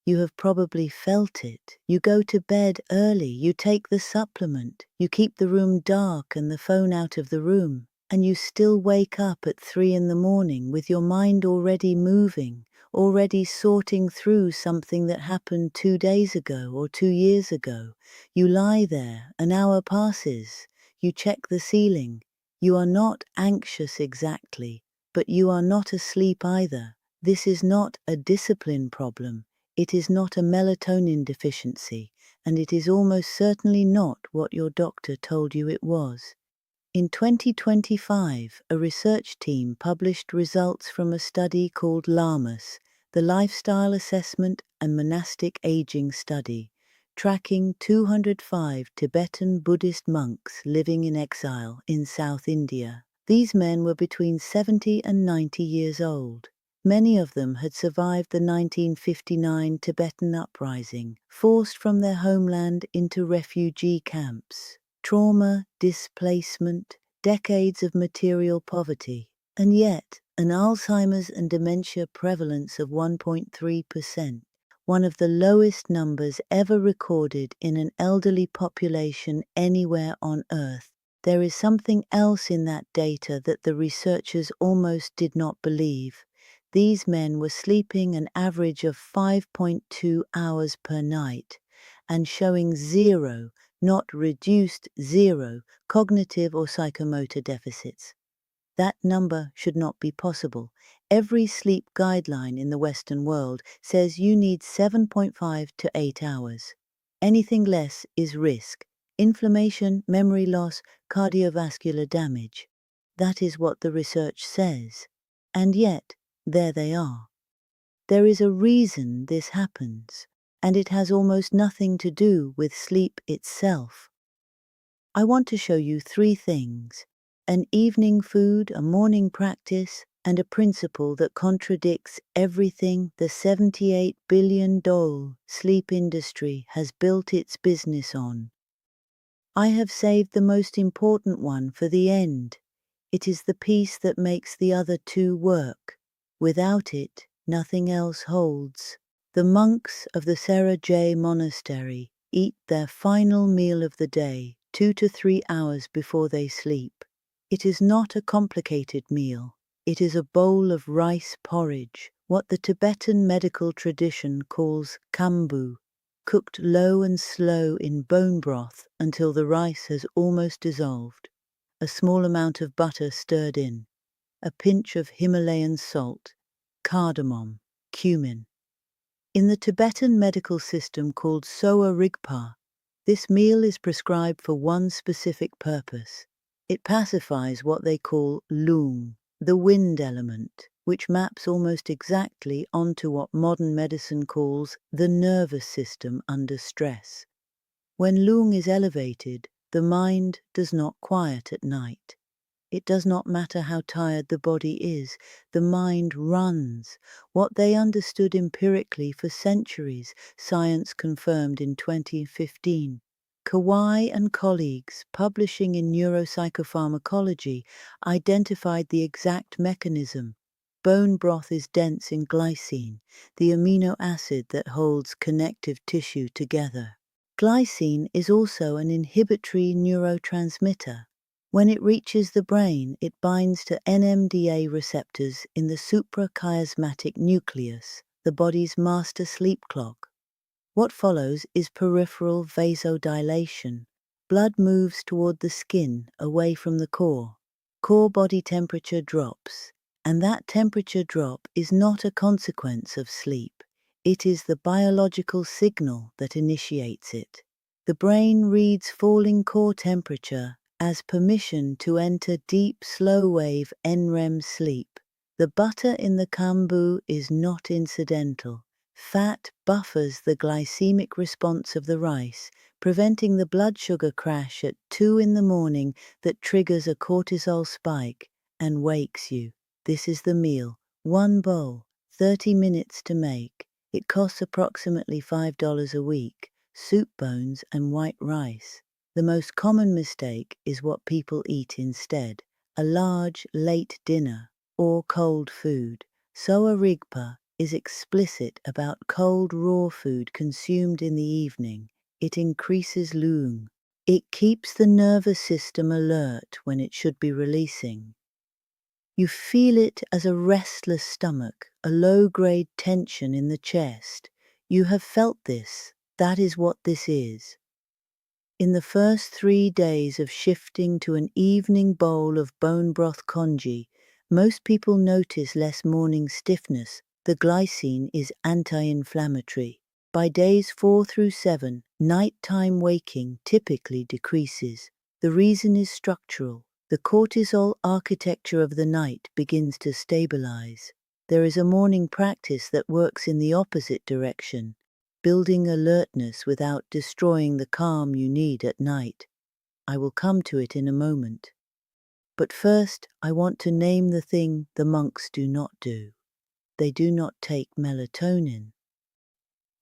You have probably felt it. You go to bed early, you take the supplement, you keep the room dark and the phone out of the room, and you still wake up at 3 in the morning with your mind already moving, already sorting through something that happened 2 days ago or 2 years ago. You lie there, an hour passes, you check the ceiling. You are not anxious exactly, but you are not asleep either. This is not a discipline problem. It is not a melatonin deficiency, and it is almost certainly not what your doctor told you it was. In 2025, a research team published results from a study called LAMAS, the Lifestyle Assessment and Monastic Aging Study, tracking 205 Tibetan Buddhist monks living in exile in South India. These men were between 70 and 90 years old. Many of them had survived the 1959 Tibetan uprising, forced from their homeland into refugee camps. Trauma, displacement, decades of material poverty, and yet an Alzheimer's and dementia prevalence of 1.3%, one of the lowest numbers ever recorded in an elderly population anywhere on Earth. There is something else in that data that the researchers almost did not believe. These men were sleeping an average of 5.2 hours per night and showing zero, not reduced zero, cognitive or psychomotor deficits. That number should not be possible. Every sleep guideline in the Western world says you need 7.5 to 8 hours. Anything less is risk. Inflammation, memory loss, cardiovascular damage. That is what the research says. And yet, there they are. There is a reason this happens, and it has almost nothing to do with sleep itself. I want to show you 3 things: an evening food, a morning practice, and a principle that contradicts everything the $78 billion sleep industry has built its business on. I have saved the most important one for the end. It is the piece that makes the other 2 work. Without it, nothing else holds. The monks of the Sera J monastery eat their final meal of the day 2 to 3 hours before they sleep. It is not a complicated meal. It is a bowl of rice porridge, what the Tibetan medical tradition calls kambu, cooked low and slow in bone broth until the rice has almost dissolved. A small amount of butter stirred in, a pinch of Himalayan salt, cardamom, cumin. In the Tibetan medical system called Soa Rigpa, this meal is prescribed for one specific purpose. It pacifies what they call lung, the wind element, which maps almost exactly onto what modern medicine calls the nervous system under stress. When lung is elevated, the mind does not quiet at night. It does not matter how tired the body is, the mind runs. What they understood empirically for centuries, science confirmed in 2015. Kawai and colleagues, publishing in Neuropsychopharmacology, identified the exact mechanism. Bone broth is dense in glycine, the amino acid that holds connective tissue together. Glycine is also an inhibitory neurotransmitter. When it reaches the brain, it binds to NMDA receptors in the suprachiasmatic nucleus, the body's master sleep clock. What follows is peripheral vasodilation. Blood moves toward the skin, away from the core. Core body temperature drops, and that temperature drop is not a consequence of sleep. It is the biological signal that initiates it. The brain reads falling core temperature as permission to enter deep, slow-wave NREM sleep. The butter in the kambu is not incidental. Fat buffers the glycemic response of the rice, preventing the blood sugar crash at 2 in the morning that triggers a cortisol spike and wakes you. This is the meal. 1 bowl, 30 minutes to make. It costs approximately $5 a week. Soup bones and white rice. The most common mistake is what people eat instead: a large, late dinner or cold food. Soa Rigpa is explicit about cold raw food consumed in the evening. It increases lung. It keeps the nervous system alert when it should be releasing. You feel it as a restless stomach, a low-grade tension in the chest. You have felt this. That is what this is. In the first 3 days of shifting to an evening bowl of bone broth congee, most people notice less morning stiffness. The glycine is anti-inflammatory. By days 4 through 7, nighttime waking typically decreases. The reason is structural. The cortisol architecture of the night begins to stabilize. There is a morning practice that works in the opposite direction, building alertness without destroying the calm you need at night. I will come to it in a moment. But first, I want to name the thing the monks do not do. They do not take melatonin.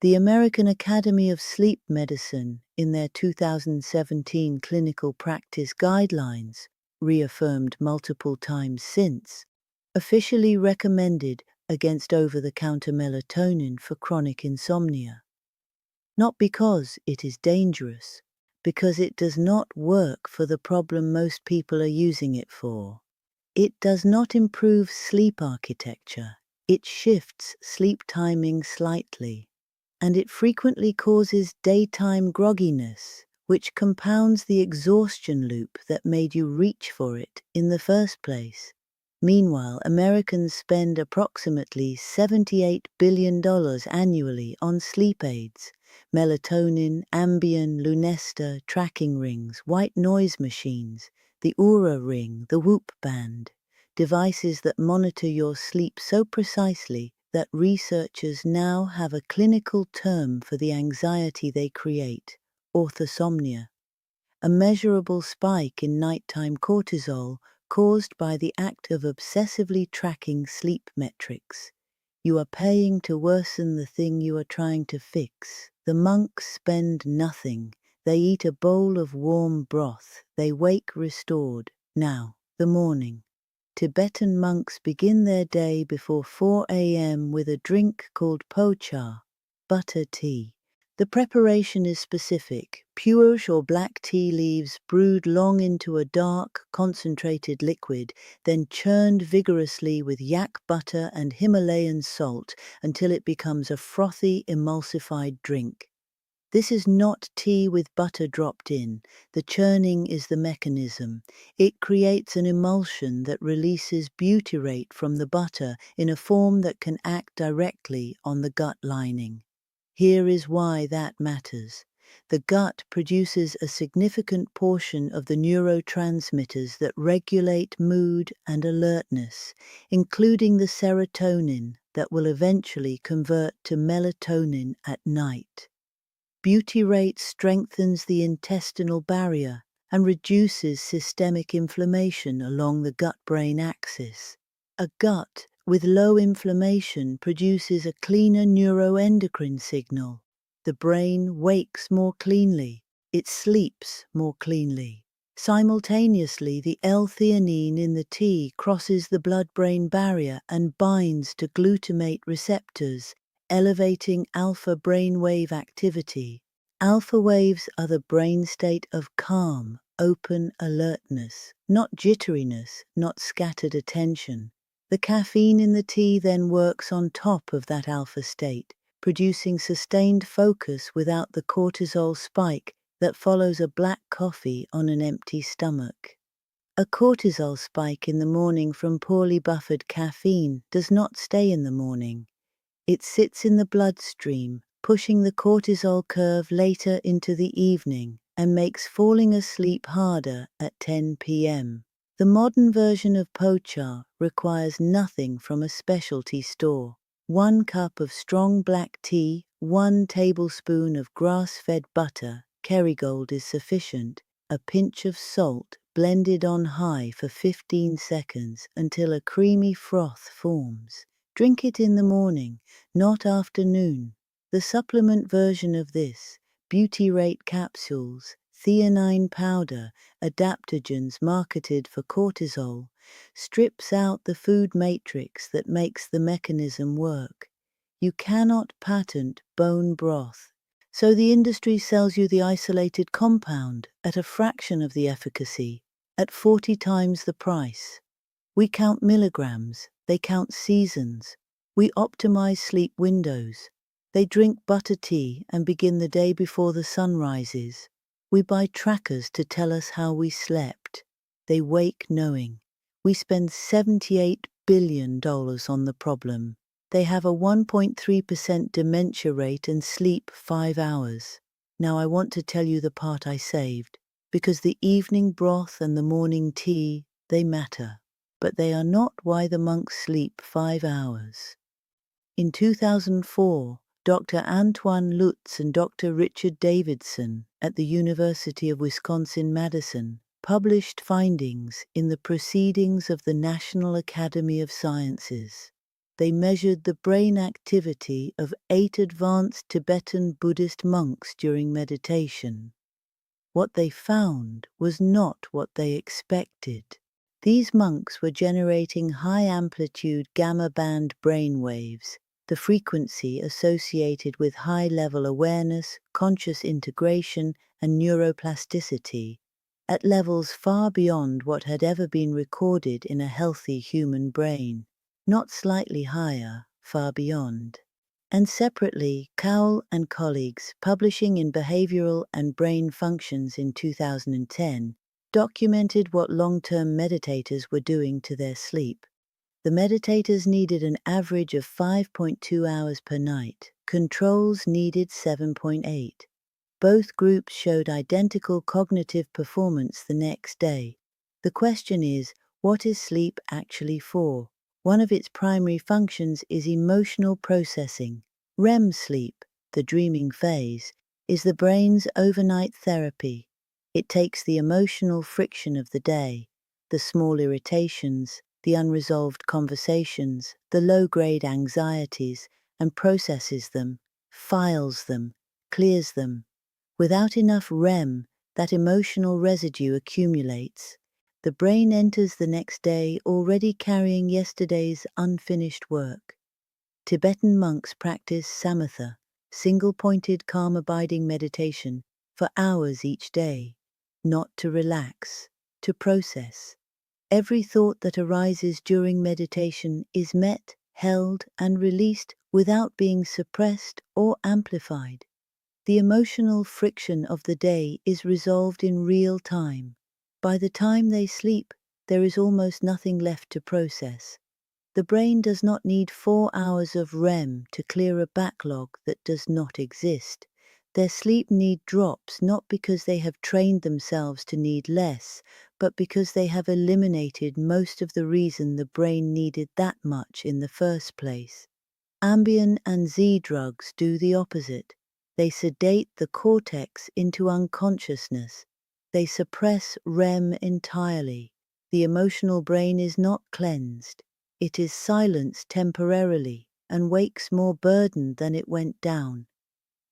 The American Academy of Sleep Medicine, in their 2017 clinical practice guidelines, reaffirmed multiple times since, officially recommended against over-the-counter melatonin for chronic insomnia. Not because it is dangerous, because it does not work for the problem most people are using it for. It does not improve sleep architecture. It shifts sleep timing slightly, and it frequently causes daytime grogginess, which compounds the exhaustion loop that made you reach for it in the first place. Meanwhile, Americans spend approximately $78 billion annually on sleep aids: melatonin, Ambien, Lunesta, tracking rings, white noise machines, the Oura ring, the Whoop band, devices that monitor your sleep so precisely that researchers now have a clinical term for the anxiety they create: orthosomnia, a measurable spike in nighttime cortisol caused by the act of obsessively tracking sleep metrics. You are paying to worsen the thing you are trying to fix. The monks spend nothing. They eat a bowl of warm broth. They wake restored. Now, the morning. Tibetan monks begin their day before 4 a.m. with a drink called po cha, butter tea. The preparation is specific: pu'er or black tea leaves brewed long into a dark, concentrated liquid, then churned vigorously with yak butter and Himalayan salt until it becomes a frothy, emulsified drink. This is not tea with butter dropped in. The churning is the mechanism. It creates an emulsion that releases butyrate from the butter in a form that can act directly on the gut lining. Here is why that matters. The gut produces a significant portion of the neurotransmitters that regulate mood and alertness, including the serotonin that will eventually convert to melatonin at night. Butyrate strengthens the intestinal barrier and reduces systemic inflammation along the gut-brain axis. A gut with low inflammation produces a cleaner neuroendocrine signal. The brain wakes more cleanly. It sleeps more cleanly. Simultaneously, the L-theanine in the tea crosses the blood-brain barrier and binds to glutamate receptors, elevating alpha brainwave activity. Alpha waves are the brain state of calm, open alertness, not jitteriness, not scattered attention. The caffeine in the tea then works on top of that alpha state, producing sustained focus without the cortisol spike that follows a black coffee on an empty stomach. A cortisol spike in the morning from poorly buffered caffeine does not stay in the morning. It sits in the bloodstream, pushing the cortisol curve later into the evening and makes falling asleep harder at 10 p.m. The modern version of po cha requires nothing from a specialty store. 1 cup of strong black tea, 1 tablespoon of grass-fed butter, Kerrygold is sufficient, a pinch of salt blended on high for 15 seconds until a creamy froth forms. Drink it in the morning, not afternoon. The supplement version of this, butyrate capsules, theanine powder, adaptogens marketed for cortisol, strips out the food matrix that makes the mechanism work. You cannot patent bone broth. So the industry sells you the isolated compound at a fraction of the efficacy, at 40 times the price. We count milligrams, they count seasons. We optimize sleep windows. They drink butter tea and begin the day before the sun rises. We buy trackers to tell us how we slept. They wake knowing. We spend $78 billion on the problem. They have a 1.3% dementia rate and sleep 5 hours. Now I want to tell you the part I saved, because the evening broth and the morning tea, they matter. But they are not why the monks sleep 5 hours. In 2004, Dr. Antoine Lutz and Dr. Richard Davidson at the University of Wisconsin-Madison published findings in the Proceedings of the National Academy of Sciences. They measured the brain activity of 8 advanced Tibetan Buddhist monks during meditation. What they found was not what they expected. These monks were generating high-amplitude gamma-band brainwaves, the frequency associated with high-level awareness, conscious integration, and neuroplasticity, at levels far beyond what had ever been recorded in a healthy human brain, not slightly higher, far beyond. And separately, Kaul and colleagues, publishing in Behavioral and Brain Functions in 2010, documented what long-term meditators were doing to their sleep. The meditators needed an average of 5.2 hours per night. Controls needed 7.8. Both groups showed identical cognitive performance the next day. The question is, what is sleep actually for? One of its primary functions is emotional processing. REM sleep, the dreaming phase, is the brain's overnight therapy. It takes the emotional friction of the day, the small irritations, the unresolved conversations, the low-grade anxieties, and processes them, files them, clears them. Without enough REM, that emotional residue accumulates. The brain enters the next day already carrying yesterday's unfinished work. Tibetan monks practice samatha, single-pointed calm-abiding meditation, for hours each day, not to relax, to process. Every thought that arises during meditation is met, held, and released without being suppressed or amplified. The emotional friction of the day is resolved in real time. By the time they sleep, there is almost nothing left to process. The brain does not need 4 hours of REM to clear a backlog that does not exist. Their sleep need drops not because they have trained themselves to need less, but because they have eliminated most of the reason the brain needed that much in the first place. Ambien and Z drugs do the opposite. They sedate the cortex into unconsciousness. They suppress REM entirely. The emotional brain is not cleansed. It is silenced temporarily and wakes more burdened than it went down.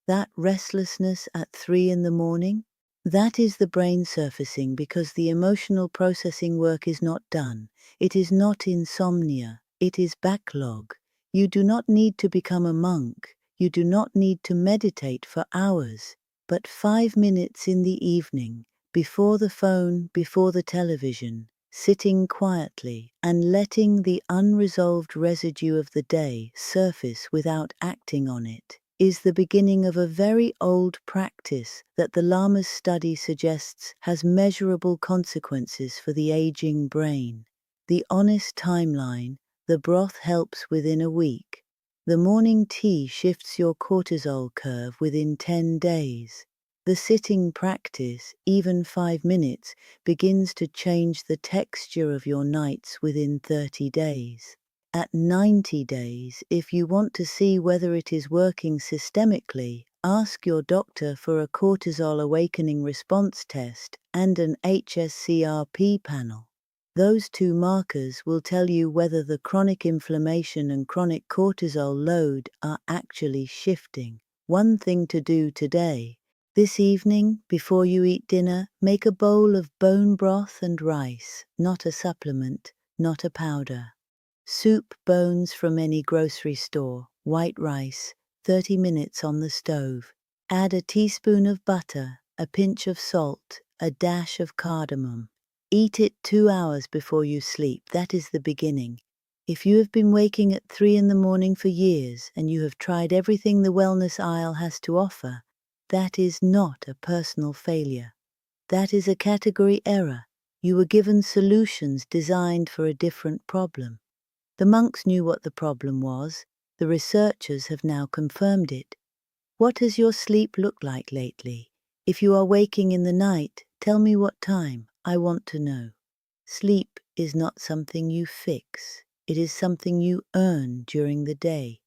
That restlessness at 3 in the morning, that is the brain surfacing because the emotional processing work is not done. It is not insomnia. It is backlog. You do not need to become a monk. You do not need to meditate for hours, but 5 minutes in the evening, before the phone, before the television, sitting quietly and letting the unresolved residue of the day surface without acting on it, is the beginning of a very old practice that the LAMAS study suggests has measurable consequences for the aging brain. The honest timeline: the broth helps within a week. The morning tea shifts your cortisol curve within 10 days. The sitting practice, even 5 minutes, begins to change the texture of your nights within 30 days. At 90 days, if you want to see whether it is working systemically, ask your doctor for a cortisol awakening response test and an HSCRP panel. Those 2 markers will tell you whether the chronic inflammation and chronic cortisol load are actually shifting. One thing to do today: this evening, before you eat dinner, make a bowl of bone broth and rice, not a supplement, not a powder. Soup bones from any grocery store. white rice, 30 minutes on the stove. Add a teaspoon of butter, a pinch of salt, a dash of cardamom. Eat it 2 hours before you sleep. That is the beginning. If you have been waking at 3 in the morning for years and you have tried everything the wellness aisle has to offer, that is not a personal failure. That is a category error. You were given solutions designed for a different problem. The monks knew what the problem was. The researchers have now confirmed it. What has your sleep looked like lately? If you are waking in the night, tell me what time. I want to know. Sleep is not something you fix. It is something you earn during the day.